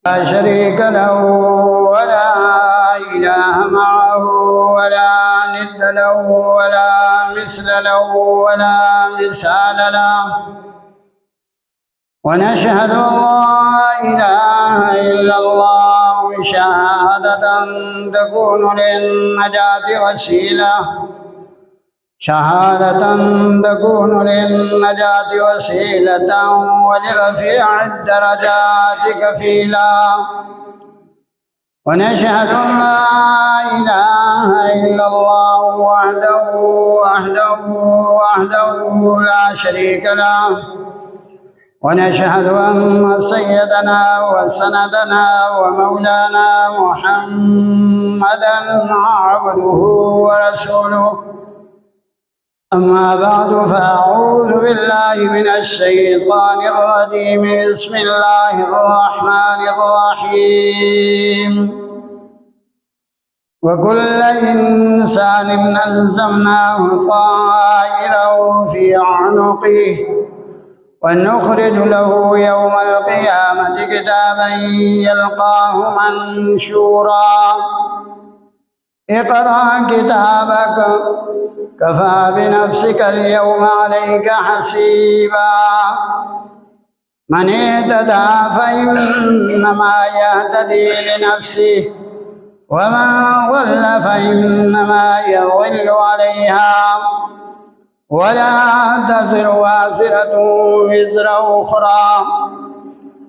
لا شريك له ولا إله معه ولا ند له ولا مثل له ولا مثال له، ونشهد أن لا إله إلا الله شهادة تكون للنجاة وسيلة، شهادة تكون للنجاة وسيلة ولرفيع الدرجات كفيلا، ونشهد أن لا إله إلا الله وحده لا شريك له، ونشهد أن سيدنا وسندنا ومولانا محمدا عبده ورسوله. أما بعد، فأعوذ بالله من الشيطان الرجيم. بسم الله الرحمن الرحيم. وكل إنسان ألزمناه طائره في عنقه ونخرج له يوم القيامة كتابا يلقاه منشورا. اقرأ كتابك كفى بنفسك اليوم عليك حسيبا. من اهتدى فإنما يهتدي لنفسه، ومن ضل فإنما يضل عليها، ولا تزر وازرة وزر أخرى،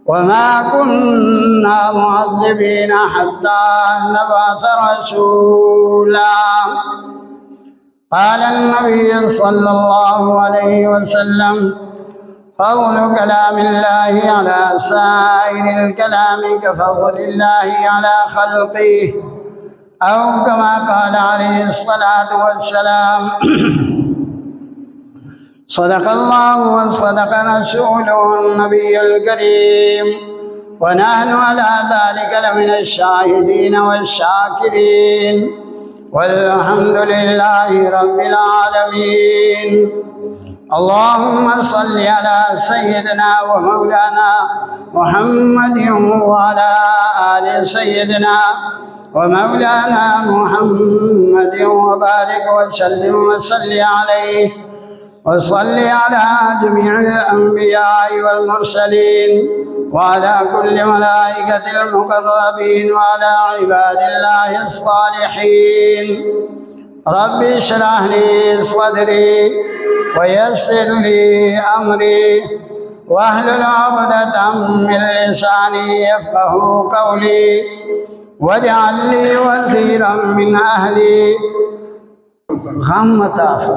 وما كنا معذبين حتى نبعث رسولا. قال النبي صلى الله عليه وسلم: فضل كلام الله على سائر الكلام كفضل الله على خلقه، أو كما قال عليه الصلاة والسلام. صدق الله وصدق رسوله النبي الكريم، ونحن على ذلك لمن الشاهدين والشاكرين، والحمد لله رب العالمين. اللهم صل على سيدنا ومولانا محمد وعلى آل سيدنا ومولانا محمد، وبارك وسلم وصل عليه وصل على جميع الأنبياء والمرسلين، وعلى كل ملائكة المقربين، وعلى عباد الله الصالحين. رب اشرح لي صدري ويسر لي أمري، واحلل عقدة من لساني يفقه قولي، واجعل لي وزيرا من أهلي. غم مت آفو،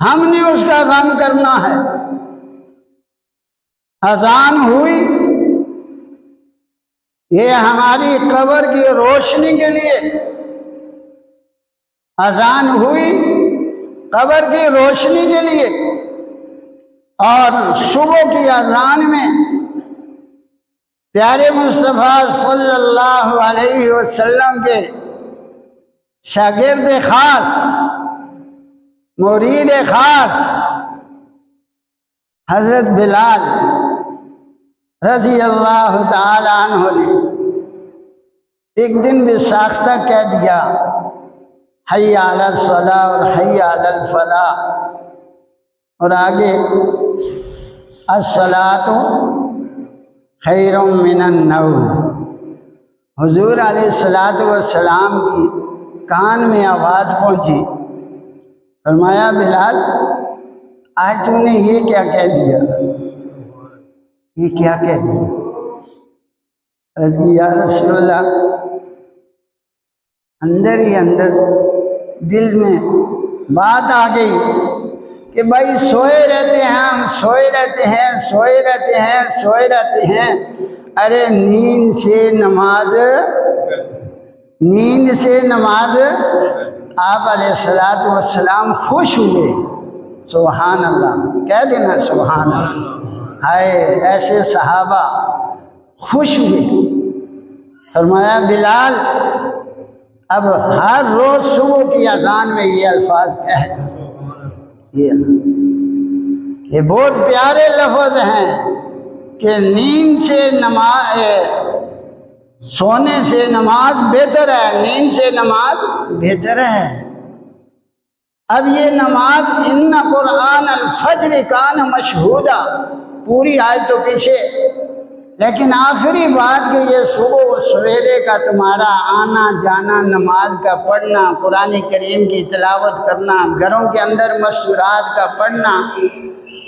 ہم نے اس کا غم کرنا ہے۔ اذان ہوئی، یہ ہماری قبر کی روشنی کے لیے، اذان ہوئی قبر کی روشنی کے لیے، اور صبح کی اذان میں پیارے مصطفیٰ صلی اللہ علیہ وسلم کے شاگرد خاص، مرید خاص حضرت بلال رضی اللہ تعالی عنہ نے ایک دن بھی ساختہ کہہ دیا، حی علی الصلاۃ اور حی علی الفلاح، اور آگے الصلاۃ خیر من النوم۔ حضور علیہ السلام کی کان میں آواز پہنچی، فرمایا بلال آج تو نے یہ کیا کہہ دیا، یہ کیا کہہ دیا؟ عرض کی یا رسول اللہ، اندر ہی اندر دل میں بات آ گئی کہ بھائی سوئے رہتے ہیں ہم، سوئے رہتے ہیں، سوئے رہتے ہیں، سوئے رہتے ہیں، ارے نیند سے نماز، نیند سے نماز۔ آپ علیہ السلام خوش ہوئے، سبحان اللہ، کہہ دینا سبحان اللہ، ہائے ایسے صحابہ خوش ہوئے۔ فرمایا بلال اب ہر روز صبح کی اذان میں یہ الفاظ کہہ، یہ بہت پیارے لفظ ہیں کہ نیند سے نماز، سونے سے نماز بہتر ہے، نیند سے نماز بہتر ہے۔ اب یہ نماز ان قرآن الفجر کان مشہودا، پوری آیت تو پیچھے، لیکن آخری بات کہ یہ صبح و سویرے کا تمہارا آنا جانا، نماز کا پڑھنا، قرآن کریم کی تلاوت کرنا، گھروں کے اندر مستورات کا پڑھنا،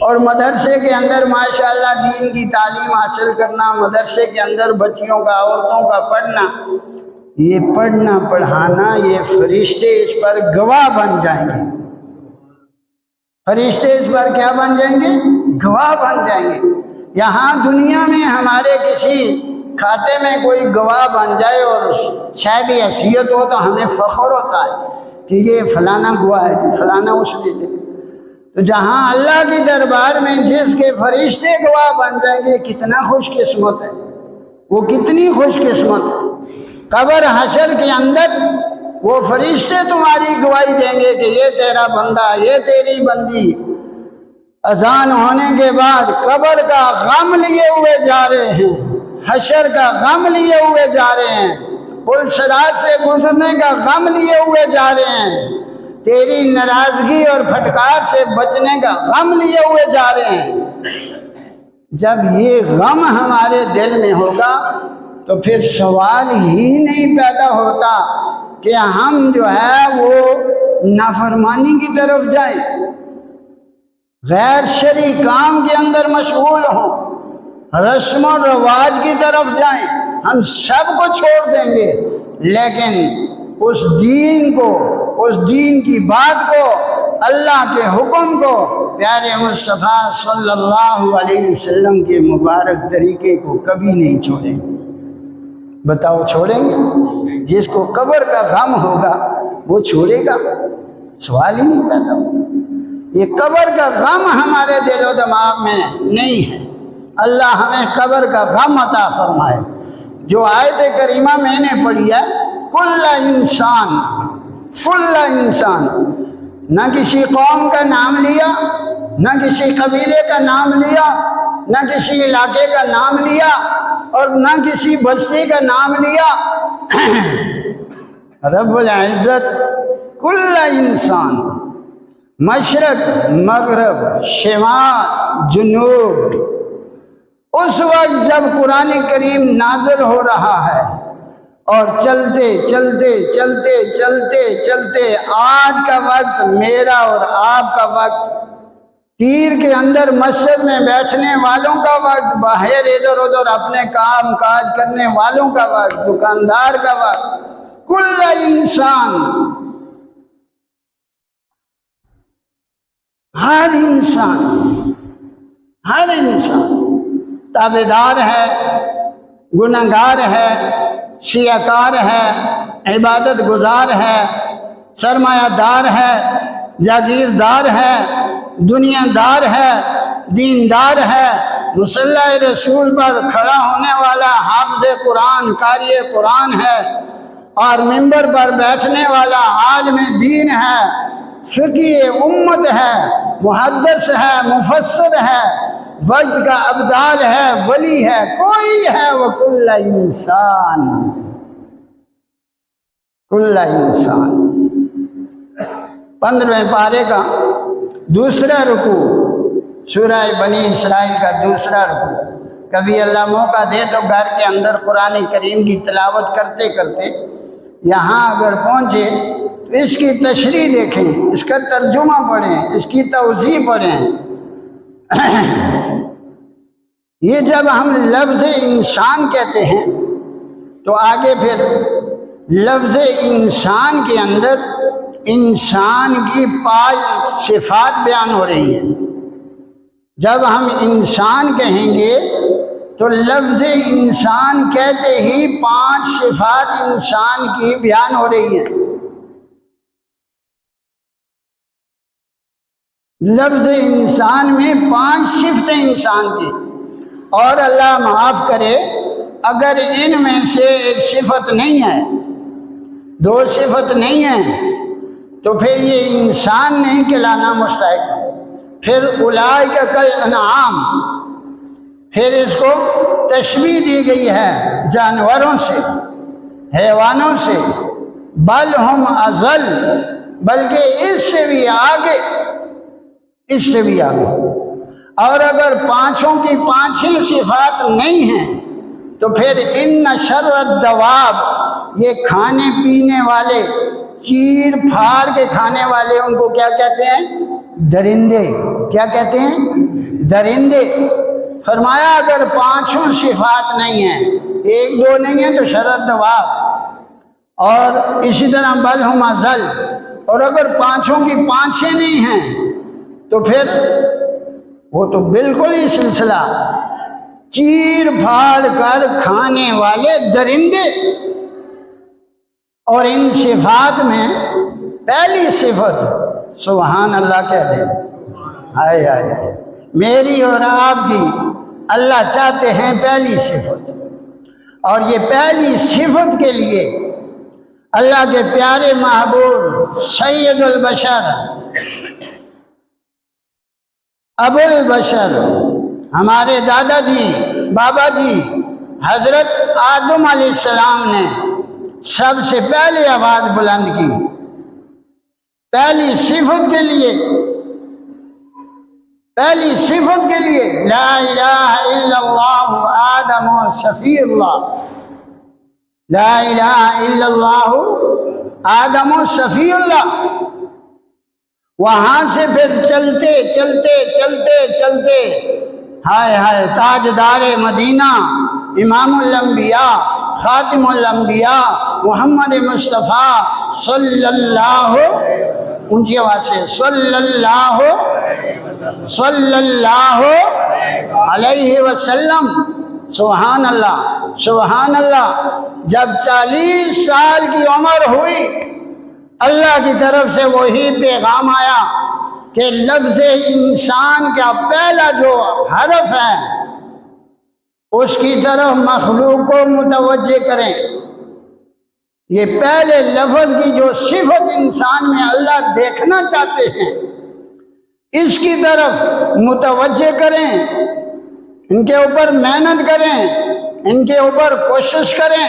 اور مدرسے کے اندر ماشاءاللہ دین کی تعلیم حاصل کرنا، مدرسے کے اندر بچیوں کا، عورتوں کا پڑھنا، یہ پڑھنا پڑھانا، یہ فرشتے اس پر گواہ بن جائیں گے۔ فرشتے اس پر کیا بن جائیں گے؟ گواہ بن جائیں گے۔ یہاں دنیا میں ہمارے کسی کھاتے میں کوئی گواہ بن جائے اور صاحب حیثیت ہو تو ہمیں فخر ہوتا ہے کہ یہ فلانا گواہ ہے، فلانا اس نے دے۔ تو جہاں اللہ کی دربار میں جس کے فرشتے گواہ بن جائیں گے، کتنا خوش قسمت ہے، وہ کتنی خوش قسمت ہے۔ قبر حشر کے اندر وہ فرشتے تمہاری گواہی دیں گے کہ یہ تیرا بندہ، یہ تیری بندی اذان ہونے کے بعد قبر کا غم لیے ہوئے جا رہے ہیں، حشر کا غم لیے ہوئے جا رہے ہیں، پل صراط سے گزرنے کا غم لیے ہوئے جا رہے ہیں، تیری ناراضگی اور پھٹکار سے بچنے کا غم لیے ہوئے جا رہے ہیں۔ جب یہ غم ہمارے دل میں ہوگا تو پھر سوال ہی نہیں پیدا ہوتا کہ ہم جو ہے وہ نافرمانی کی طرف جائیں، غیر شرعی کام کے اندر مشغول ہوں، رسم و رواج کی طرف جائیں۔ ہم سب کو چھوڑ دیں گے، لیکن اس دین کو، اس دین کی بات کو، اللہ کے حکم کو، پیارے مصطفیٰ صلی اللہ علیہ وسلم کے مبارک طریقے کو کبھی نہیں چھوڑیں گے۔ بتاؤ چھوڑیں گے؟ جس کو قبر کا غم ہوگا وہ چھوڑے گا؟ سوال ہی نہیں پیدا ہوگا۔ یہ قبر کا غم ہمارے دل و دماغ میں نہیں ہے۔ اللہ ہمیں قبر کا غم عطا فرمائے۔ جو آیت کریمہ میں نے پڑھی ہے، کل انسان، کل انسان، نہ کسی قوم کا نام لیا، نہ کسی قبیلے کا نام لیا، نہ کسی علاقے کا نام لیا، اور نہ کسی بستی کا نام لیا۔ رب العزت کل انسان، مشرق، مغرب، شمال، جنوب، اس وقت جب قرآن کریم نازل ہو رہا ہے اور چلتے چلتے چلتے چلتے چلتے آج کا وقت، میرا اور آپ کا وقت، تیر کے اندر مسجد میں بیٹھنے والوں کا وقت، باہر ادھر ادھر اپنے کام کاج کرنے والوں کا وقت، دکاندار کا وقت، کل انسان ہر انسان تابعدار ہے، گنہگار ہے، سیاکار ہے، عبادت گزار ہے، سرمایہ دار ہے، جاگیردار ہے، دنیا دار ہے، دیندار ہے، مصلی رسول پر کھڑا ہونے والا حافظ قرآن، قاری قرآن ہے، اور منبر پر بیٹھنے والا عالم دین ہے، فقیہ امت ہے، محدث ہے، مفسر ہے، وقت کا ابدال ہے، ولی ہے، کوئی ہے وہ کل انسان 15ویں پارے کا دوسرا رکوع، سورہ بنی اسرائیل کا دوسرا رکوع۔ کبھی اللہ موقع دے تو گھر کے اندر قرآن کریم کی تلاوت کرتے کرتے یہاں اگر پہنچے تو اس کی تشریح دیکھیں، اس کا ترجمہ پڑھیں، اس کی توضیح پڑھیں۔ یہ جب ہم لفظ انسان کہتے ہیں تو آگے پھر لفظ انسان کے اندر انسان کی 5 صفات بیان ہو رہی ہیں۔ جب ہم انسان کہیں گے تو لفظ انسان کہتے ہی 5 صفات انسان کی بیان ہو رہی ہیں۔ لفظ انسان میں 5 صفتیں انسان کی، اور اللہ معاف کرے اگر ان میں سے ایک صفت نہیں ہے، 2 صفت نہیں ہے، تو پھر یہ انسان نہیں کہلانا مستحق، پھر اولئک کالانعام، پھر اس کو تشبیہ دی گئی ہے جانوروں سے، حیوانوں سے، بل ہم اضل، بلکہ اس سے بھی آگے، اس سے بھی آگے۔ اور اگر 5 کی 5 صفات نہیں ہیں تو پھر ان شر الدواب، یہ کھانے پینے والے، چیر پھاڑ کے کھانے والے، ان کو کیا کہتے ہیں؟ درندے۔ کیا کہتے ہیں؟ درندے۔ فرمایا اگر 5 صفات نہیں ہیں، 1-2 نہیں ہیں تو شر الدواب، اور اسی طرح بل ہم اضل، اور اگر 5 کی 5 نہیں ہیں تو پھر وہ تو بالکل ہی سلسلہ چیر پھاڑ کر کھانے والے درندے۔ اور ان صفات میں پہلی صفت سبحان اللہ کہہ دیں، ہائے ہائے، میری اور آپ کی اللہ چاہتے ہیں پہلی صفت، اور یہ پہلی صفت کے لیے اللہ کے پیارے محبوب سید البشر، ابو البشر، ہمارے دادا جی، بابا جی حضرت آدم علیہ السلام نے سب سے پہلے آواز بلند کی، پہلی صفت کے لیے لا الہ الا اللہ آدم صفی اللہ، لا الہ الا اللہ آدم صفی اللہ۔ وہاں سے پھر چلتے ہائے ہائے تاجدار مدینہ، امام الانبیاء، خاتم الانبیاء، محمد مصطفیٰ صلی اللہ، اونچی آواز سے صلی اللہ علیہ وسلم۔ سبحان اللہ، سبحان اللہ۔ جب 40 سال کی عمر ہوئی، اللہ کی طرف سے وہی پیغام آیا کہ لفظ انسان کا پہلا جو حرف ہے اس کی طرف مخلوق کو متوجہ کریں۔ یہ پہلے لفظ کی جو صفت انسان میں اللہ دیکھنا چاہتے ہیں اس کی طرف متوجہ کریں، ان کے اوپر محنت کریں، ان کے اوپر کوشش کریں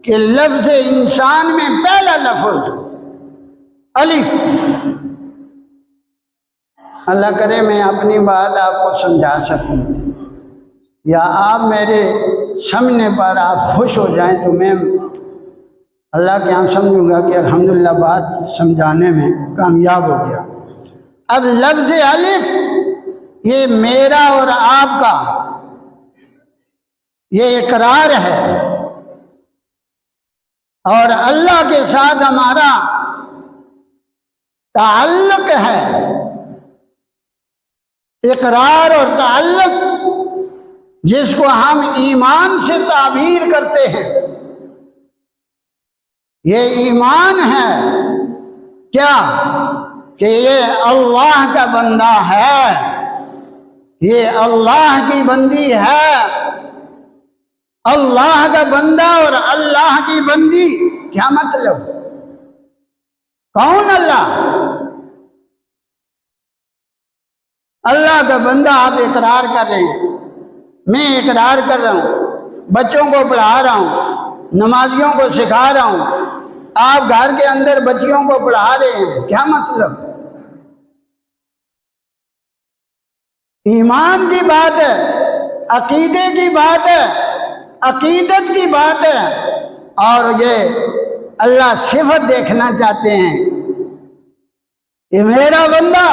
کہ لفظ انسان میں پہلا لفظ الف۔ اللہ کرے میں اپنی بات آپ کو سمجھا سکوں، یا آپ میرے سمجھنے پر آپ خوش ہو جائیں تو میں اللہ کے یہاں سمجھوں گا کہ الحمدللہ بات سمجھانے میں کامیاب ہو گیا۔ اب لفظ الف یہ میرا اور آپ کا یہ اقرار ہے، اور اللہ کے ساتھ ہمارا تعلق ہے اقرار اور تعلق جس کو ہم ایمان سے تعبیر کرتے ہیں، یہ ایمان ہے کیا کہ یہ اللہ کا بندہ ہے، یہ اللہ کی بندی ہے۔ اللہ کا بندہ اور اللہ کی بندی کیا مطلب؟ کون اللہ؟ اللہ کا بندہ آپ اقرار کر رہے ہیں، میں اقرار کر رہا ہوں، بچوں کو پڑھا رہا ہوں، نمازیوں کو سکھا رہا ہوں، آپ گھر کے اندر بچیوں کو پڑھا رہے ہیں، کیا مطلب؟ ایمان کی بات ہے، عقیدے کی بات ہے، عقیدت کی بات ہے، اور یہ اللہ صفت دیکھنا چاہتے ہیں، یہ میرا بندہ،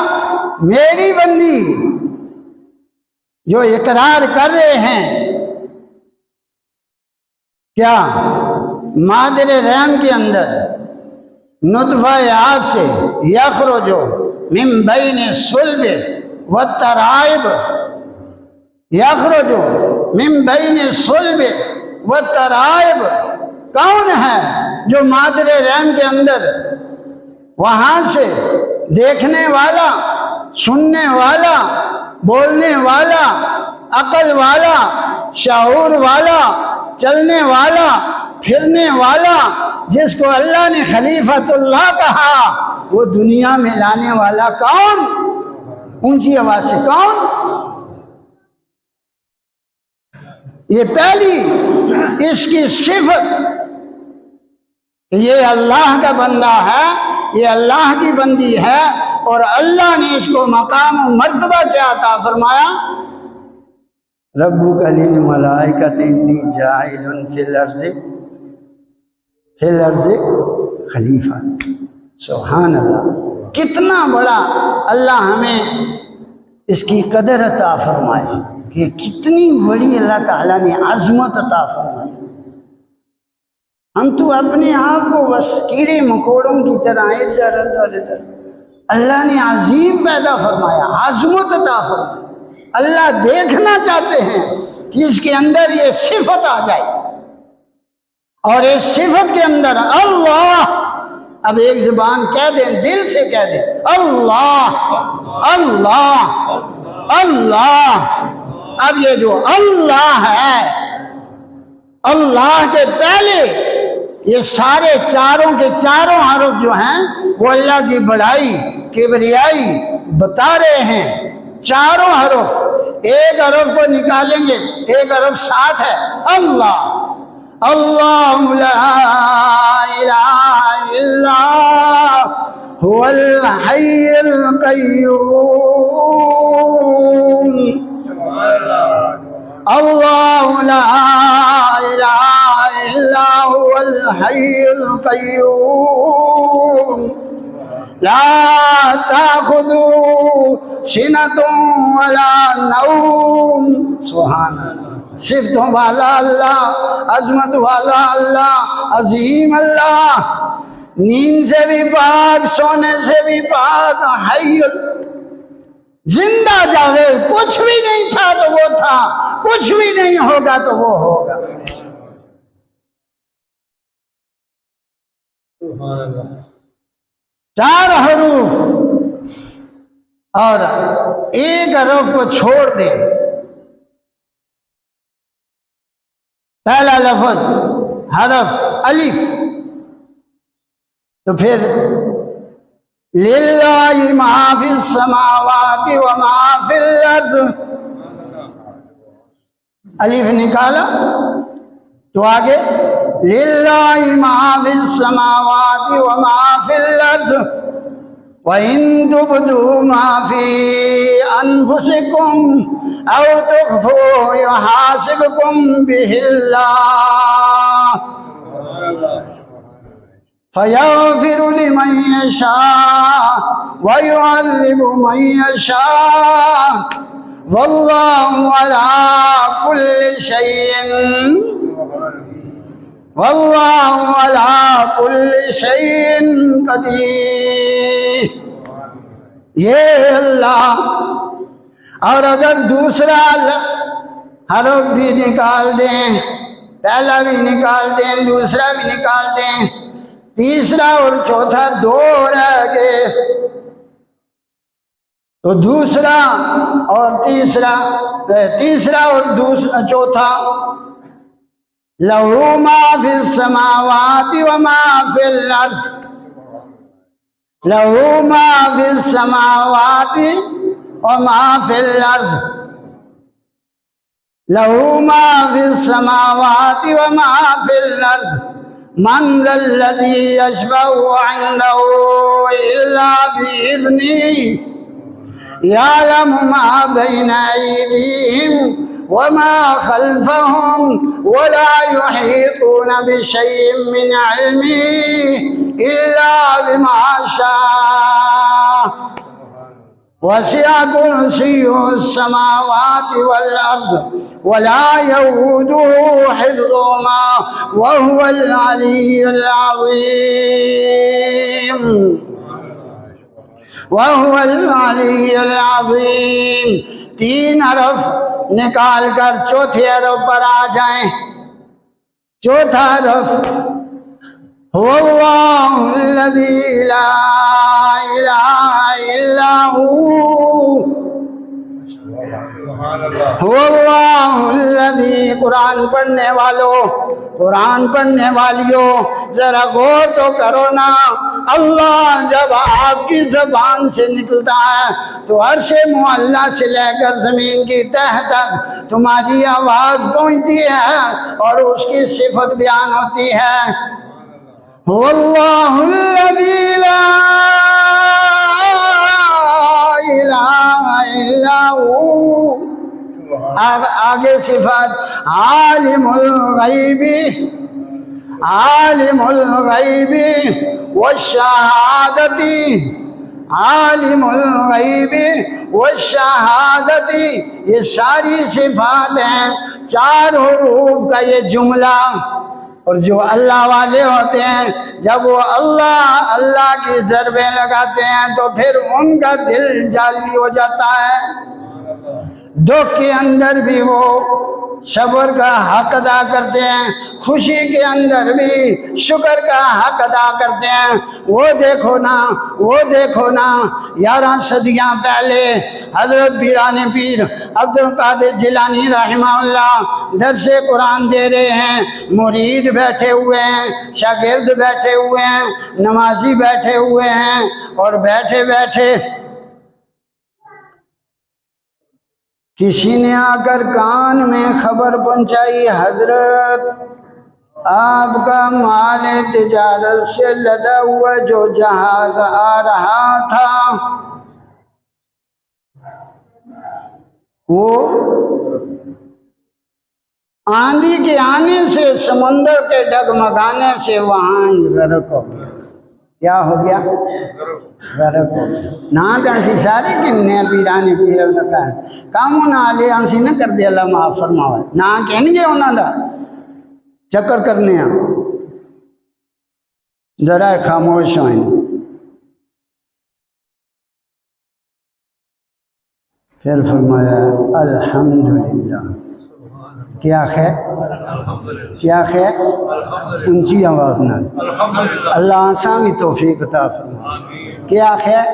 میری بندی جو اقرار کر رہے ہیں کیا مادر رحم کے اندر نطفہ آب سے یخرج من بین الصلب والترائب، یخرج من بین الصلب والترائب، کون ہے جو مادر رحم کے اندر وہاں سے دیکھنے والا، سننے والا، بولنے والا، عقل والا، شعور والا، چلنے والا، پھرنے والا، جس کو اللہ نے خلیفۃ اللہ کہا، وہ دنیا میں لانے والا کون؟ اونچی آواز سے کون؟ یہ پہلی اس کی صفت، یہ اللہ کا بندہ ہے، یہ اللہ کی بندی ہے، اور اللہ نے اس کو مقام و مرتبہ کیا عطا فرمایا؟ ربک للملائکۃ انی جاعل فی الارض خلیفہ۔ سبحان اللہ، کتنا بڑا اللہ ہمیں اس کی قدر عطا فرمائے، کہ کتنی بڑی اللہ تعالیٰ نے عظمت عطا فرمائی۔ ہم تو اپنے آپ کو بس کیڑے مکوڑوں کی طرح ادھر ادھر ادھر، اللہ نے عظیم پیدا فرمایا، عظمت عطا فرمایا۔ اللہ دیکھنا چاہتے ہیں کہ اس کے اندر یہ صفت آ جائے، اور اس صفت کے اندر اللہ، اب ایک زبان کہہ دیں، دل سے کہہ دیں، اللہ اللہ اللہ۔ اب یہ جو اللہ ہے، اللہ کے پہلے یہ سارے چاروں کے چاروں حرف جو ہیں وہ اللہ کی بڑائی، کبریائی بتا رہے ہیں۔ چاروں حرف، ایک حرف کو نکالیں گے، ایک حرف ساتھ ہے، اللہ، اللہ لا الہ الا هو الحی القیوم، اللہ لا الہ الا هو الحی القیوم، لا تأخذه سنة ولا نوم۔ سبحان اللہ، صفتوں والا اللہ، عظمت والا اللہ، عظیم اللہ، نیند سے بھی پاک، سونے سے بھی پاک، حی، زندہ جاوید، کچھ بھی نہیں تھا تو وہ تھا، کچھ بھی نہیں ہوگا تو وہ ہوگا۔ سبحان اللہ۔ چار حروف اور ایک حرف کو چھوڑ دے، پہلا لفظ حرف الف، تو پھر للہ ما فی السماوات وما فی الارض، الف نکالا تو آگے للہ ما فی السماوات وما فی الارض وَإِن تُبْدُوا مَا فِي أَنفُسِكُمْ أَوْ تُخْفُوهُ يُحَاسِبْكُم بِهِ اللَّهُ فَيَغْفِرُ لِمَن يَشَاءُ وَيُعَذِّبُ مَن يَشَاءُ وَاللَّهُ عَلَى كُلِّ شَيْءٍ واللہ علی کل شیء قدیر۔ یہ اللہ اور اگر دوسرا حرف بھی نکال دیں، پہلا بھی نکال دیں، دوسرا بھی نکال دیں، تیسرا اور چوتھا دو رہ گئے، تو دوسرا اور تیسرا اور چوتھا، لہو ما فی السماوات وما فی الارض، لہو ما فی السماوات وما فی الارض، لہو ما فی السماوات وما فی الارض، من ذا الذی یشفع عنده الا بإذنہ، یعلم ما بین ایدیہم وما خلفهم ولا يحيطون بشيء من علمه إلا بما شاء، وسع كرسيه السماوات والأرض ولا يؤوده حفظهما وهو العلي العظيم، وهو العلي العظيم۔ تین حرف نکال کر چوتھے حرف پر آ جائیں۔ چوتھا حرف هو اللہ الذی لا الہ الا هو، هو اللہ الذی، قرآن پڑھنے والوں، قرآن پڑھنے والیوں ذرا غور تو کرو نا، اللہ جب آپ کی زبان سے نکلتا ہے تو عرش معلیٰ سے لے کر زمین کی تہ تک تمہاری آواز پہنچتی ہے اور اس کی صفت بیان ہوتی ہے۔ هو اللہ الذی لا الہ الا هو، آگے صفت عالم الغیب، عالم الغیب والشہادت، عالم الغیب والشہادت، یہ ساری صفات ہیں، چار حروف کا یہ جملہ۔ اور جو اللہ والے ہوتے ہیں جب وہ اللہ کی ضربیں لگاتے ہیں تو پھر ان کا دل جالی ہو جاتا ہے، دکھ کے اندر بھی وہ صبر کا حق ادا کرتے ہیں، خوشی کے اندر بھی شکر کا حق ادا کرتے ہیں۔ وہ دیکھو نا 11 صدیاں پہلے حضرت پیران پیر عبد القادر جیلانی رحمہ اللہ درس قرآن دے رہے ہیں، مرید بیٹھے ہوئے ہیں، شاگرد بیٹھے ہوئے ہیں، نمازی بیٹھے ہوئے ہیں، اور بیٹھے بیٹھے کسی نے آ کر کان میں خبر پہنچائی، حضرت آپ کا مال تجارت سے لدا ہوا جو جہاز آ رہا تھا وہ آندھی کے آنے سے، سمندر کے ڈگمگانے سے وہاں ہی غرق ہو گیا۔ کیا ہو گیا؟ غرق ہو گیا۔ نہ تو سارے کننے پیرانے پیر لگا کاموں نہ آلے آنسی نہ کر دے اللہ معاف فرماوے، نہ کہنے گے انہوں دا چکر کرنے ہیں، ذرا خاموش ہوئیں۔ پھر فرمایا الحمدللہ، کیا خیر، کیا خیر، اونچی آواز نہ، اللہ آسانی توفیق عطا فرمائے، کیا خیر،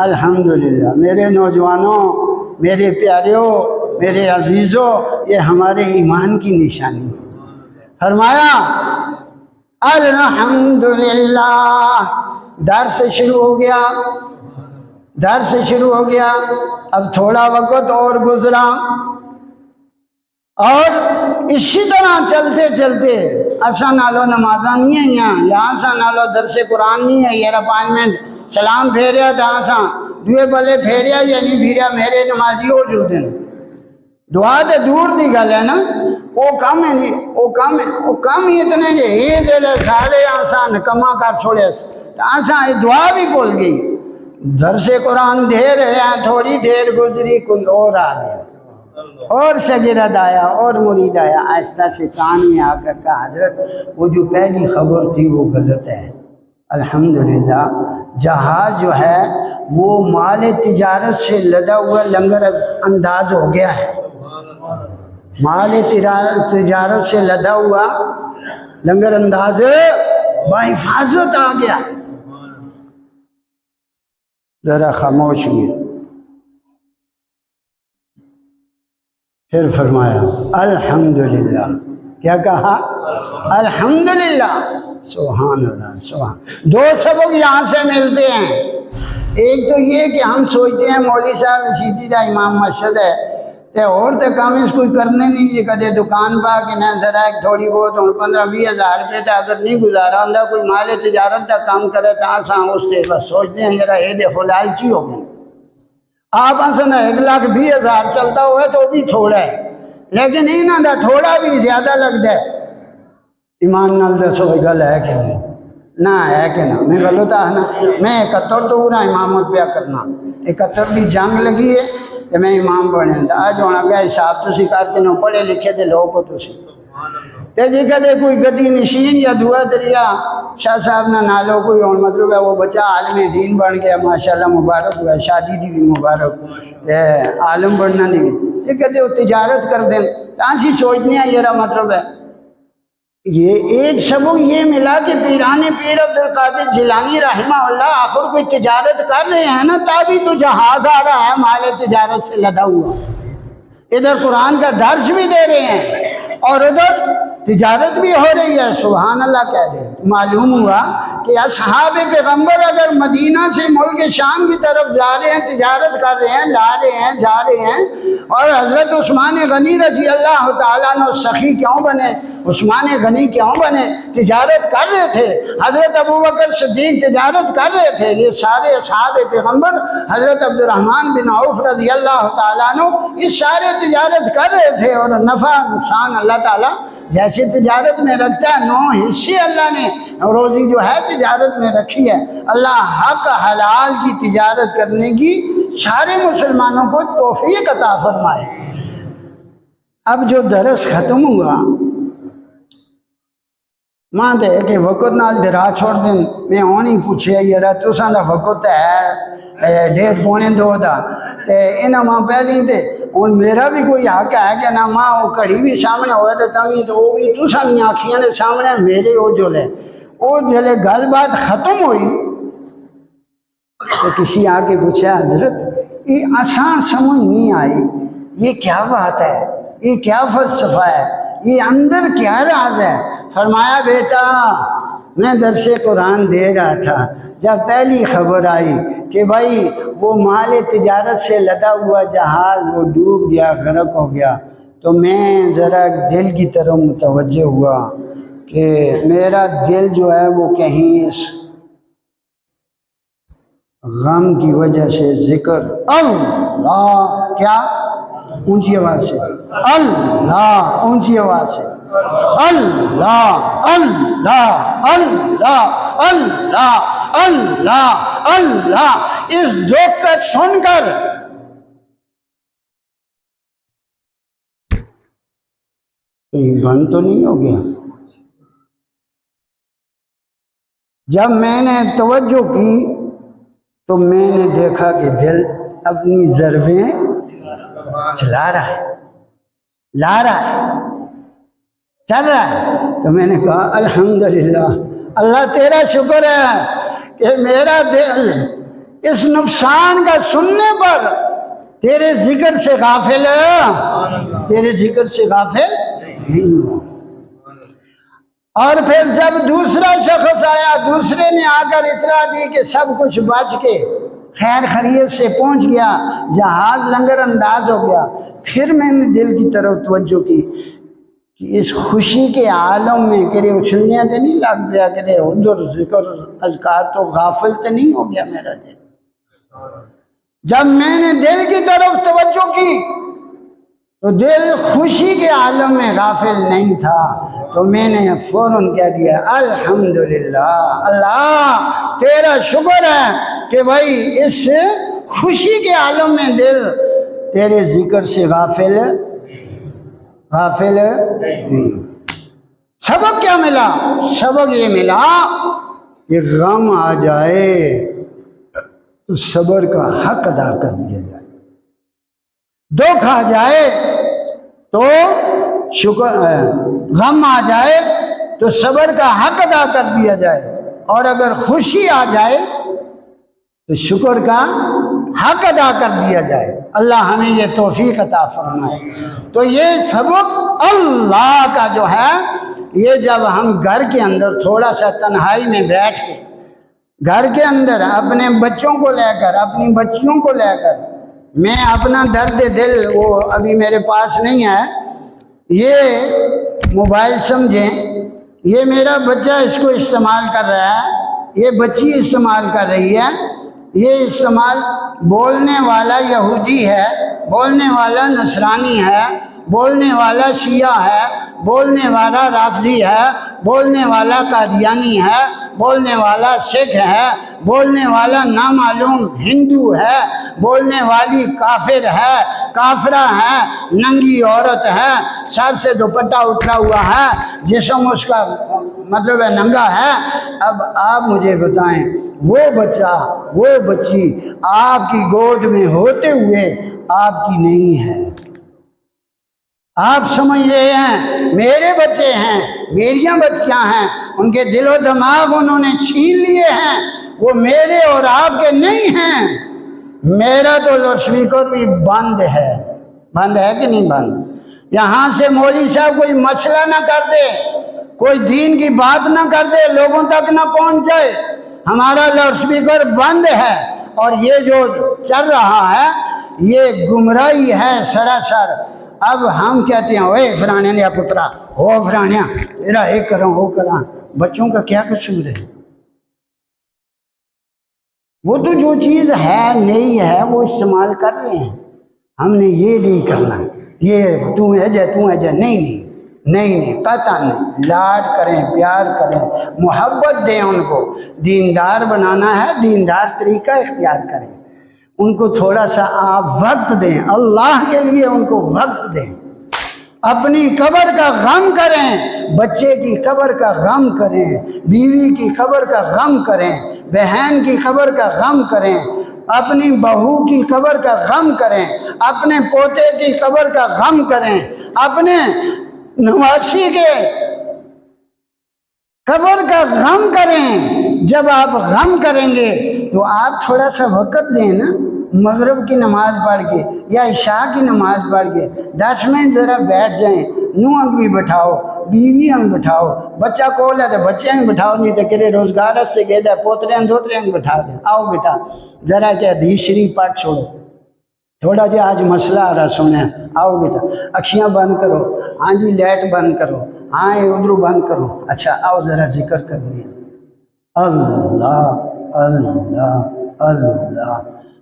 الحمدللہ۔ میرے نوجوانوں، میرے پیاریوں، میرے عزیزوں، یہ ہمارے ایمان کی نشانی ہے۔ فرمایا الحمدللہ، ڈر سے شروع ہو گیا، ڈر سے شروع ہو گیا۔ اب تھوڑا وقت اور گزرا اور اسی طرح چلتے چلتے اسا نالو نمازاں نہیں ہیں یہاں سا نالو درس قرآن نہیں ہے، یہ اپائنمنٹ سلام پھیریا تھا سا دوے بلے پھیریا یا نہیں پھیریا، میرے نمازی ہو جلدے دعا تے دور دی گل ہے نا، وہ کم ہے نہیں، وہ کم ہی اتنے جے یہ جڑے سارے آسان کما کر چھوڑے آسان دعا بھی بول گئی۔ درس قرآن دے رہے ہیں، تھوڑی دیر گزری کوئی اور آ گیا، اور شاگرد آیا اور مرید آیا، آہستہ سے کان میں آ کر کہا حضرت وہ جو پہلی خبر تھی وہ غلط ہے، الحمدللہ جہاز جو ہے وہ مال تجارت سے لدا ہوا لنگر انداز ہو گیا ہے، مال تجارت سے لدا ہوا لنگر انداز بحفاظت آ گیا۔ ذرا خاموش ہوئے، پھر فرمایا الحمدللہ، کیا کہا؟ الحمدللہ، سبحان اللہ، سبحان۔ دو سبق یہاں سے ملتے ہیں، ایک تو یہ کہ ہم سوچتے ہیں مولوی صاحب سیدھی دا امام مسجد ہے تے اور تے کام اس کوئی کرنے نہیں جی، کدے دکان پا کے نہ ذرا ایک تھوڑی بہت 15-20 ہزار روپے تے اگر نہیں گزارا ہوندا کوئی مال تجارت دا کام کرے تا اساں اس تے بس سوچتے ہیں ذرا یہ دیکھو لالچی ہو گئے۔ آپ اساں 1,20,000 چلتا ہوئے تو بھی تھوڑا ہے، لیکن انہاں دا تھوڑا بھی زیادہ لگتا ہے۔ ایمان نال دسو گل ہے کہ نہیں؟ نہ ہے کہ نہ؟ میں غلط آ نا، میں 71 تو پورا امامت پیا کرنا، 71 دی جنگ لگی ہے کہ میں امام بنے دا آج ہونا گیا حساب تسی کرتے نو پڑھے لکھے دے لوگ کو تسی تے جی کدے کوئی گدی نشین یا دعا دریا شاہ صاحب نہ نالو کوئی اور مطلب ہے وہ بچہ عالم دین بن گیا، ماشاءاللہ مبارک ہوا، شادی دی بھی مبارک، عالم بننا نہیں جی کدے وہ تجارت کر دیں تانسی سوچنے ہیں یہ مطلب ہے۔ یہ ایک سبق یہ ملا کہ پیران پیر عبدالقادر جیلانی رحمہ اللہ آخر کوئی تجارت کر رہے ہیں نا، تابی تو جہاز آ رہا ہے مال تجارت سے لدا ہوا، ادھر قرآن کا درس بھی دے رہے ہیں اور ادھر تجارت بھی ہو رہی ہے، سبحان اللہ کہہ دے۔ معلوم ہوا کہ اصحاب پیغمبر اگر مدینہ سے ملک شام کی طرف جا رہے ہیں، تجارت کر رہے ہیں، لا رہے ہیں، جا رہے ہیں، اور حضرت عثمان غنی رضی اللہ تعالیٰ عنہ سخی کیوں بنے؟ عثمان غنی کیوں بنے؟ تجارت کر رہے تھے۔ حضرت ابوبکر صدیق تجارت کر رہے تھے۔ یہ سارے اصحاب پیغمبر، حضرت عبد الرحمن بن عوف رضی اللہ تعالیٰ عنہ، یہ سارے تجارت کر رہے تھے، اور نفع نقصان اللہ تعالیٰ جیسے تجارت میں رکھتا ہے 9 حصے اللہ نے روزی جو ہے تجارت میں رکھی ہے۔ اللہ حق حلال کی تجارت کرنے کی سارے مسلمانوں کو توفیق عطا فرمائے۔ اب جو درس ختم ہوا ماں دے کہ وقت نال درا چھوڑ دیں، میں ہونی پوچھے یارا تساں دا وقت ہے 1:30-2 دا تے انہاں ماں پہلی تے ہن میرا بھی کوئی حق ہے کہ نہ ماں وہ گھڑی بھی سامنے ہوئے تے تمی تو وہ بھی تساں دی آنکھیاں دے سامنے میرے وہ جلے گل بات ختم ہوئی تو کسی آ کے پوچھا حضرت یہ آسان سمجھ نہیں آئی، یہ کیا بات ہے، یہ کیا فلسفہ ہے، یہ اندر کیا راز ہے؟ فرمایا بیٹا میں درس قرآن دے رہا تھا، جب پہلی خبر آئی کہ بھائی وہ مال تجارت سے لدا ہوا جہاز وہ ڈوب گیا، غرق ہو گیا، تو میں ذرا دل کی طرف متوجہ ہوا کہ میرا دل جو ہے وہ کہیں اس غم کی وجہ سے ذکر اللہ، کیا اونچی آواز سے اللہ، اونچی آواز سے اللہ اللہ اللہ اللہ اللہ اللہ، اس دکھ کا سن کر بند تو نہیں ہو گیا۔ جب میں نے توجہ کی تو میں نے دیکھا کہ دل اپنی ضربیں چلا رہا ہے، لا رہا ہے، چل رہا ہے۔ تو میں نے کہا الحمدللہ، اللہ تیرا شکر ہے کہ میرا دل اس نقصان کا سننے پر تیرے ذکر سے غافل ہے، تیرے ذکر سے غافل نہیں ہوا۔ اور پھر جب دوسرا شخص آیا، دوسرے نے آ کر اطلاع دی کہ سب کچھ بچ کے خیر خیریت سے پہنچ گیا، جہاز لنگر انداز ہو گیا، پھر میں نے دل کی طرف توجہ کی کہ اس خوشی کے عالم میں کرے اچھلنے تو نہیں لگ گیا، کرے ادھر ذکر اذکار تو غافل تو نہیں ہو گیا میرا دل۔ جب میں نے دل کی طرف توجہ کی تو دل خوشی کے عالم میں غافل نہیں تھا، تو میں نے فوراً کہہ دیا الحمدللہ، اللہ تیرا شکر ہے کہ بھائی اس خوشی کے عالم میں دل تیرے ذکر سے غافل نہیں۔ سبق کیا ملا؟ سبق یہ ملا کہ غم آ جائے تو صبر کا حق ادا کر دیا جائے، دکھ آ جائے تو شکر، غم آ جائے تو صبر کا حق ادا کر دیا جائے، اور اگر خوشی آ جائے تو شکر کا حق ادا کر دیا جائے۔ اللہ ہمیں یہ توفیق عطا فرمائے۔ تو یہ سبق اللہ کا جو ہے، یہ جب ہم گھر کے اندر تھوڑا سا تنہائی میں بیٹھ کے گھر کے اندر اپنے بچوں کو لے کر، اپنی بچیوں کو لے کر، میں اپنا درد دل وہ ابھی میرے پاس نہیں ہے، یہ موبائل سمجھیں، یہ میرا بچہ اس کو استعمال کر رہا ہے، یہ بچی استعمال کر رہی ہے، یہ استعمال بولنے والا یہودی ہے، بولنے والا نصرانی ہے، بولنے والا شیعہ ہے، بولنے والا رافضی ہے، بولنے والا قادیانی ہے، بولنے والا سکھ ہے، بولنے والا نامعلوم ہندو ہے، بولنے والی کافر ہے، کافرہ ہے، ننگی عورت ہے، سر سے دوپٹہ اٹھا ہوا ہے، جسم اس کا مطلب ہے ننگا ہے۔ اب آپ مجھے بتائیں، وہ بچہ وہ بچی آپ کی گود میں ہوتے ہوئے آپ کی نہیں ہے۔ آپ سمجھ رہے ہیں میرے بچے ہیں، میریاں بچیاں ہیں، ان کے دل و دماغ انہوں نے چھین لیے ہیں، وہ میرے اور آپ کے نہیں ہیں۔ میرا تو لاؤڈ اسپیکر بھی بند ہے کہ نہیں بند؟ یہاں سے مولوی صاحب کوئی مسئلہ نہ کر دے، کوئی دین کی بات نہ کر دے، لوگوں تک نہ پہنچ جائے، ہمارا لاؤڈ اسپیکر بند ہے۔ اور یہ جو چل رہا ہے یہ گمراہی ہے سراسر۔ اب ہم کہتے ہیں اوے فلانے لیا پترا، ہو فرانیا تیرا ایک کروں ہو کراں، بچوں کا کیا قصور ہے؟ وہ تو جو چیز ہے نہیں ہے وہ استعمال کر رہے ہیں، ہم نے یہ نہیں کرنا، یہ تو ہے جے نہیں، قطع نہیں، لاڈ کریں، پیار کریں، محبت دیں، ان کو دیندار بنانا ہے، دیندار طریقہ اختیار کریں، ان کو تھوڑا سا آپ وقت دیں، اللہ کے لیے ان کو وقت دیں، اپنی قبر کا غم کریں، بچے کی قبر کا غم کریں، بیوی کی قبر کا غم کریں، بہن کی قبر کا غم کریں، اپنی بہو کی قبر کا غم کریں، اپنے پوتے کی قبر کا غم کریں، اپنے نواسی کے قبر کا غم کریں۔ جب آپ غم کریں گے تو آپ تھوڑا سا وقت دیں نا، مغرب کی نماز پڑھ کے یا عشاء کی نماز پڑھ کے 10 منٹ ذرا بیٹھ جائیں، نوہنگ بھی بٹھاؤ، بیوی ہم بٹھاؤ، بچہ کول ہے تو بچے ہم بٹھاؤ، نہیں تو کرے روزگار سے گئے دے پوترے ہم دوترے ہم بٹھا دیں، آؤ بیٹا ذرا کہ حدیث شریف پڑھ چھوڑو، تھوڑا جی آج مسئلہ آ رہا سنیں، آؤ بیٹا اکھیاں بند کرو، ہاں جی لائٹ بند کرو، ہاں ادھر بند کرو، اچھا آؤ ذرا ذکر کر دیں، اللہ اللہ اللہ،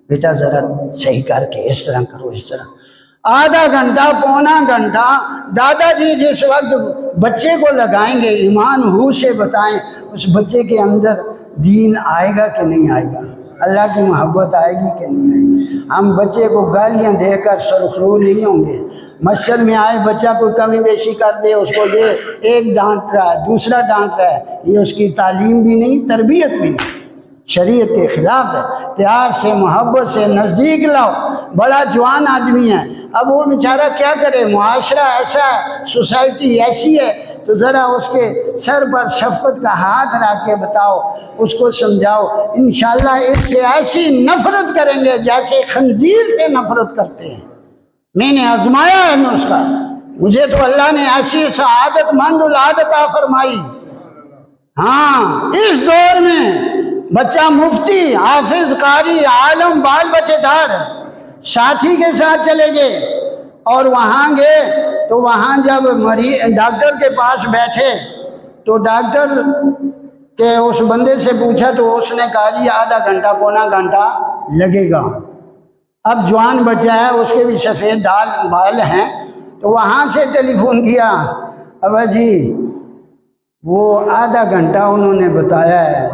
بیٹا ذرا صحیح کر کے اس طرح کرو، اس طرح آدھا گھنٹہ پونا گھنٹہ دادا جی جس وقت بچے کو لگائیں گے ایمان ہو سے بتائیں اس بچے کے اندر دین آئے گا کہ نہیں آئے گا، اللہ کی محبت آئے گی کہ نہیں آئے گی۔ ہم بچے کو گالیاں دے کر سرخرو نہیں ہوں گے، مسجد میں آئے بچہ کوئی کمی بیشی کر دے اس کو یہ ایک ڈانٹ رہا ہے دوسرا ڈانٹ رہا ہے، یہ اس کی تعلیم بھی نہیں تربیت بھی نہیں، شریعت کے خلاف ہے۔ پیار سے محبت سے نزدیک لاؤ، بڑا جوان آدمی ہے، اب وہ بیچارہ کیا کرے، معاشرہ ایسا ہے، سوسائٹی ایسی ہے، تو ذرا اس کے سر پر شفقت کا ہاتھ رکھ کے بتاؤ، اس کو سمجھاؤ، انشاءاللہ اس سے ایسی نفرت کریں گے جیسے خنزیر سے نفرت کرتے ہیں۔ میں نے آزمایا ہے نسخہ، مجھے تو اللہ نے ایسی سعادت مند اولاد عطا فرمائی۔ ہاں اس دور میں بچہ مفتی، حافظ، قاری، عالم، بال بچے دار ساتھی کے ساتھ چلے گئے، اور وہاں گئے تو وہاں جب ڈاکٹر کے پاس بیٹھے تو ڈاکٹر کے اس بندے سے پوچھا تو اس نے کہا جی آدھا گھنٹہ پونا گھنٹہ لگے گا۔ اب جوان بچہ ہے، اس کے بھی سفید بال ہیں، تو وہاں سے ٹیلی فون کیا، اب جی وہ آدھا گھنٹہ انہوں نے بتایا ہے،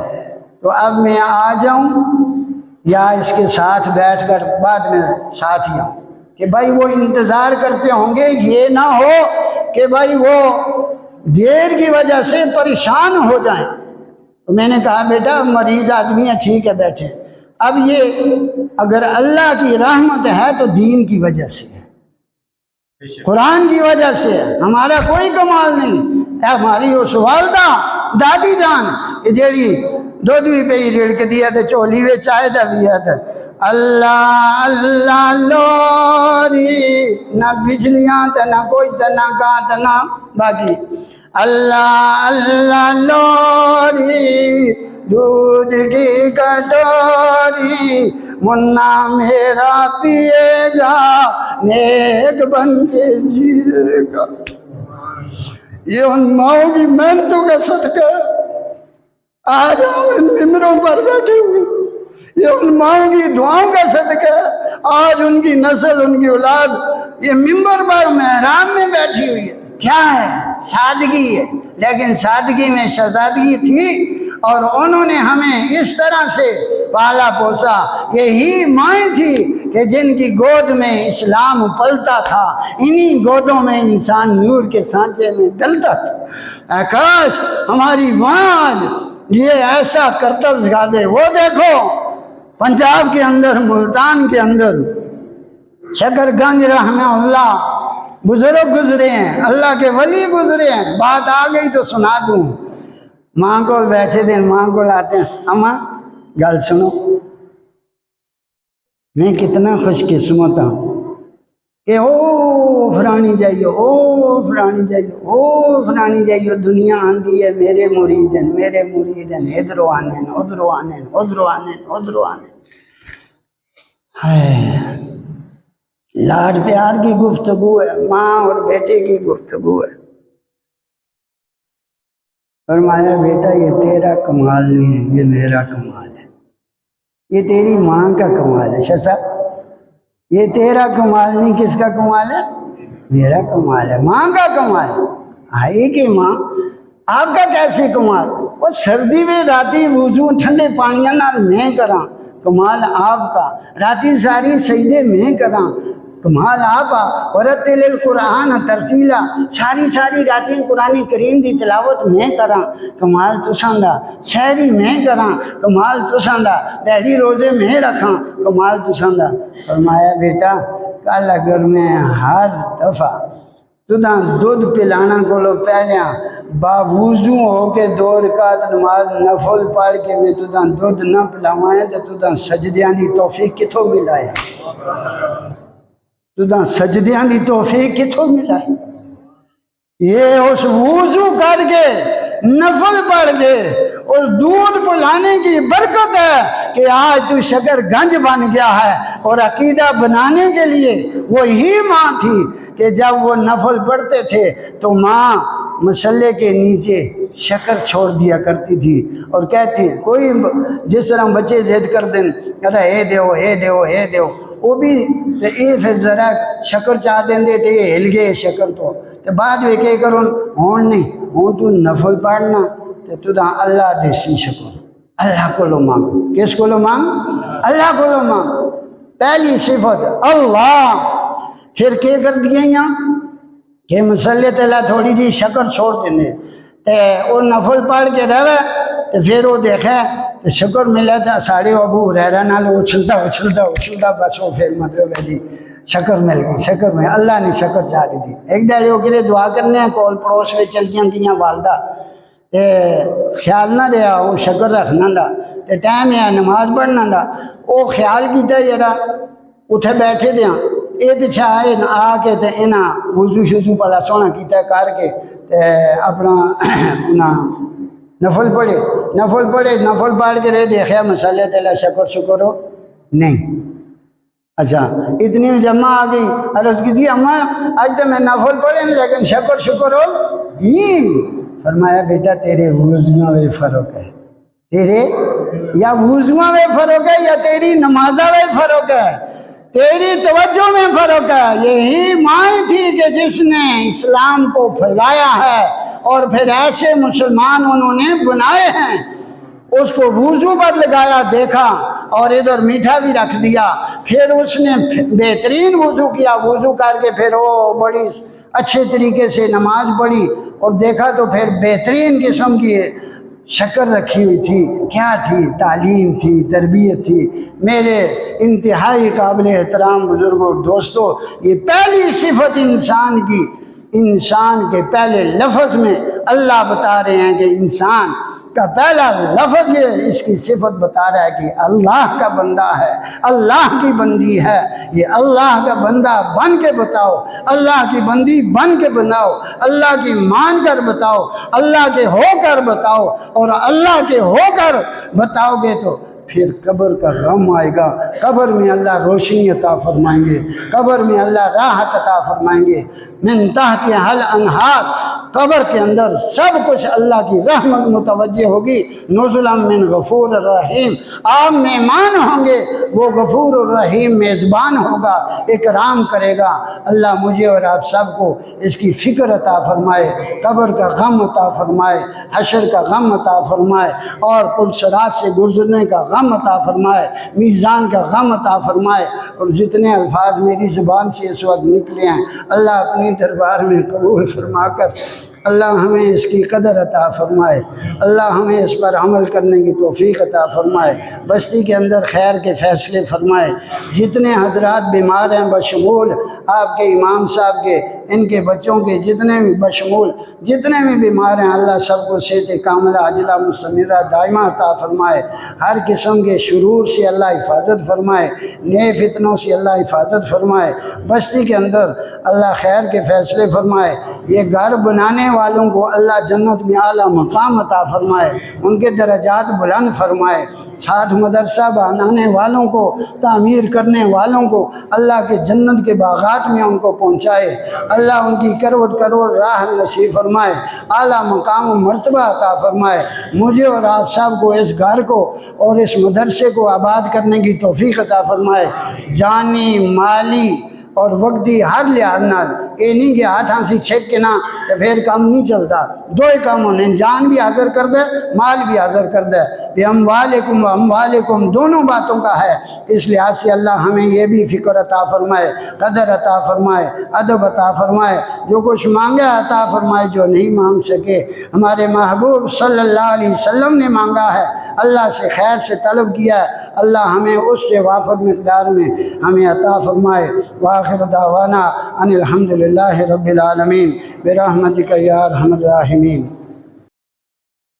تو اب میں آ جاؤں یا اس کے ساتھ بیٹھ کر بعد میں ساتھ ہی آؤں، کہ بھائی وہ انتظار کرتے ہوں گے، یہ نہ ہو کہ بھائی وہ دیر کی وجہ سے پریشان ہو جائیں۔ تو میں نے کہا بیٹا مریض آدمی ہے، ٹھیک ہے بیٹھے، اب یہ اگر اللہ کی رحمت ہے تو دین کی وجہ سے ہے، قرآن کی وجہ سے ہے، ہمارا کوئی کمال نہیں۔ ہماری اس والدہ دادی جان جیڑی دودھی پہ ہی رڑک دیا تھے چولی وے چائے دا بھی ہے اللہ اللہ لوری، نہ بجلیاں تے نہ کوئی تے نہ کہاں تے نہ باقی، اللہ اللہ لوری دودھ کی کٹوری، منا میرا پیے گا نیک بن کے جیے گا۔ یہ ان ماؤں کی محنتوں کا صدقہ آج ہم ان ممبروں پر بیٹھے ہوئے، یہ ان ماؤں کی دعاؤں کا صدقہ ہے۔ آج ان کی نسل، ان کی اولاد یہ ممبر پر محراب میں بیٹھی ہوئی ہے۔ کیا ہے؟ سادگی ہے، لیکن سادگی میں شہزادگی تھی، اور انہوں نے ہمیں اس طرح سے پالا پوسا۔ یہی مائیں تھی کہ جن کی گود میں اسلام پلتا تھا، انہی گودوں میں انسان نور کے سانچے میں ڈلتا تھا۔ اے کاش ہماری ماں آج یہ ایسا کرتب سکھا دے۔ وہ دیکھو پنجاب کے اندر، ملتان کے اندر شکر گنج رحمہ اللہ بزرگ گزرے ہیں، اللہ کے ولی گزرے ہیں۔ بات آ گئی تو سنا دوں۔ ماں کو بیٹھے دیں، ماں کو لاتے ہیں، اماں گل سنو، میں کتنا خوش قسمت ہوں کہ او فرانی جائیو، او فرانی جائیو، او فرانی جائیو، دنیا آندھی ہے میرے مرید ہیں، ادھرو آنے ادھرو آنے ادھرو آنے ادھرو آنے۔ لاڈ پیار کی گفتگو ہے، ماں اور بیٹے کی گفتگو ہے۔ فرمایا بیٹا یہ تیرا کمال نہیں ہے، یہ میرا کمال ہے، یہ تیری ماں کا کمال ہے۔ شاہ صاحب یہ تیرا کمال نہیں، کس کا کمال ہے؟ میرا کمال ہے، ماں کا کمال ہے۔ آئی کہ ماں آپ کا کیسے کمال؟ وہ سردی میں راتی وضو ٹھنڈے پانیاں نال میں کراں، کمال آپ کا۔ راتی ساری سجدے میں کراں، کمال آپ آ۔ ورتل القرآن ترتیلا، ساری راتیں قرآن کریم دی تلاوت میں کراں، کمال تساں دا۔ سحری میں کراں، کمال تساں دا۔ دہڑی روزے میں رکھاں، کمال تساں دا۔ فرمایا بیٹا کل اگر میں ہر دفعہ تداں دودھ پلانا کولو پہلیاں باوضو ہو کے 2 رکعت نماز نفل پڑھ کے میں تداں دودھ نہ پلاواں تو تداں سجدیاں دی توفیق کتھوں ملایا؟ تداں سجدیاں دی توفیق کتھوں ملایا؟ یہ اس وضو کر کے نفل پڑھ کے اس دودھ پلانے کی برکت ہے کہ آج تو شکر گنج بن گیا ہے۔ اور عقیدہ بنانے کے لیے وہی ماں تھی کہ جب وہ نفل پڑھتے تھے تو ماں مسلے کے نیچے شکر چھوڑ دیا کرتی تھی اور کہتی کوئی جس طرح بچے ضد کر دیں کہتا اے دیو اے دیو اے دیو، وہ بھی اے پھر ذرا شکر چاہ دیں دے تے ہل گئے شکر تو بعد میں کہ کروں ہون نہیں ہون تو نفل پڑھنا تو دا اللہ دے سی شکر، اللہ کو لو مانگ۔ کس کو لو مانگ؟ اللہ کو لو مانگ۔ پہلی صفت اللہ۔ پھر کیا کر دیا یہاں کہ مسلے تلا تھوڑی جی شکر چھوڑ دینے تے وہ نفل پڑھ کے رہے تو پھر وہ دیکھے تو شکر ملے تھا ساڑھے ابو ہریرہ نال اچھلتا بس وہ پھر مطلب ہے جی شکر مل گئی، شکر میں اللہ نے شکر چاہ دی تھی۔ ایک دہڑے وہ کے دعا کرنے ہیں کول پڑوس میں چلتیاں گیاں والدہ تے خیال نہ رہا وہ شکر رکھنا دا تے ٹائم ہے نماز پڑھنا دا، وہ خیال کیتا یرا اتھے بیٹھے دیاں اے پیچھے آئے آ کے تے انہاں وضو شضو پلا سونا کیتا کر کے تے اپنا نفل پڑھے پڑھ کے رہے دیکھا مسئلے تیلا شکر ہو نہیں۔ اچھا اتنی جمع آ گئی عرض کی تھی اماں آج تو میں نفل پڑھے لیکن شکر ہو نہیں۔ فرمایا بیٹا تیرے وضوء میں فرق ہے، تیرے یا وضوء میں فرق ہے یا تیری نمازہ میں فرق ہے، تیری توجہ میں فرق ہے۔ یہی ماں تھی کہ جس نے اسلام کو پھیلایا ہے اور پھر ایسے مسلمان انہوں نے بنائے ہیں۔ اس کو وضو پر لگایا دیکھا اور ادھر میٹھا بھی رکھ دیا، پھر اس نے بہترین وضو کیا، وضو کر کے پھر وہ بڑی اچھے طریقے سے نماز پڑھی اور دیکھا تو پھر بہترین قسم کی شکر رکھی ہوئی تھی، کیا تھی؟ تعلیم تھی، تربیت تھی۔ میرے انتہائی قابل احترام بزرگوں دوستو، یہ پہلی صفت انسان کی، انسان کے پہلے لفظ میں اللہ بتا رہے ہیں کہ انسان کا پہلا لفظ یہ اس کی صفت بتا رہا ہے کہ اللہ کا بندہ ہے، اللہ کی بندی ہے۔ یہ اللہ کا بندہ بن کے بتاؤ، اللہ کی بندی بن کے بناؤ، اللہ کی مان کر بتاؤ، اللہ کے ہو کر بتاؤ، اور اللہ کے ہو کر بتاؤ گے تو پھر قبر کا غم آئے گا۔ قبر میں اللہ روشنی عطا فرمائیں گے، قبر میں اللہ راحت عطا فرمائیں گے۔ من تحت حل انہار، قبر کے اندر سب کچھ اللہ کی رحمت متوجہ ہوگی۔ نزلا من غفور الرحیم، آپ مہمان ہوں گے، وہ غفور الرحیم میزبان ہوگا، اکرام کرے گا۔ اللہ مجھے اور آپ سب کو اس کی فکر عطا فرمائے، قبر کا غم عطا فرمائے، حشر کا غم عطا فرمائے، اور پل صراط سے گزرنے کا غم عطا فرمائے، میزان کا غم عطا فرمائے۔ اور جتنے الفاظ میری زبان سے اس وقت نکلے ہیں، اللہ اپنی دربار میں قبول فرما کر اللہ ہمیں اس کی قدر عطا فرمائے، اللہ ہمیں اس پر عمل کرنے کی توفیق عطا فرمائے، بستی کے اندر خیر کے فیصلے فرمائے۔ جتنے حضرات بیمار ہیں بشمول آپ کے امام صاحب کے، ان کے بچوں کے، جتنے بھی بشمول جتنے بھی بیمار ہیں، اللہ سب کو صحت کاملہ عاجلہ مستمرہ دائمہ عطا فرمائے۔ ہر قسم کے شرور سے اللہ حفاظت فرمائے، نئے فتنوں سے اللہ حفاظت فرمائے۔ بستی کے اندر اللہ خیر کے فیصلے فرمائے۔ یہ گھر بنانے والوں کو اللہ جنت میں اعلیٰ مقام عطا فرمائے، ان کے درجات بلند فرمائے۔ ساتھ مدرسہ بنانے والوں کو، تعمیر کرنے والوں کو اللہ کے جنت کے باغات میں ان کو پہنچائے۔ اللہ ان کی کروڑ کروڑ راہ نصیب فرمائے، اعلیٰ مقام و مرتبہ عطا فرمائے۔ مجھے اور آپ سب کو اس گھر کو اور اس مدرسے کو آباد کرنے کی توفیق عطا فرمائے، جانی مالی اور وقتی ہر لحاظ نال۔ یہ نہیں کہ ہاتھاں سے چھک کے نہ تو پھر کام نہیں چلتا، دو ہی کام ہونے، جان بھی حاضر کر دے، مال بھی حاضر کر دے۔ بِأَمْوَالِكُمْ وَأَمْوَالِكُمْ دونوں باتوں کا ہے۔ اس لحاظ سے اللہ ہمیں یہ بھی فکر عطا فرمائے، قدر عطا فرمائے، ادب عطا فرمائے، جو کچھ مانگے عطا فرمائے، جو نہیں مانگ سکے ہمارے محبوب صلی اللہ علیہ وسلم نے مانگا ہے، اللہ سے خیر سے طلب کیا ہے، اللہ ہمیں اس سے وافر مقدار میں ہمیں عطا فرمائے۔ وآخر دعوانا ان الحمدللہ رب العالمین برحمتک یا ارحم الراحمین۔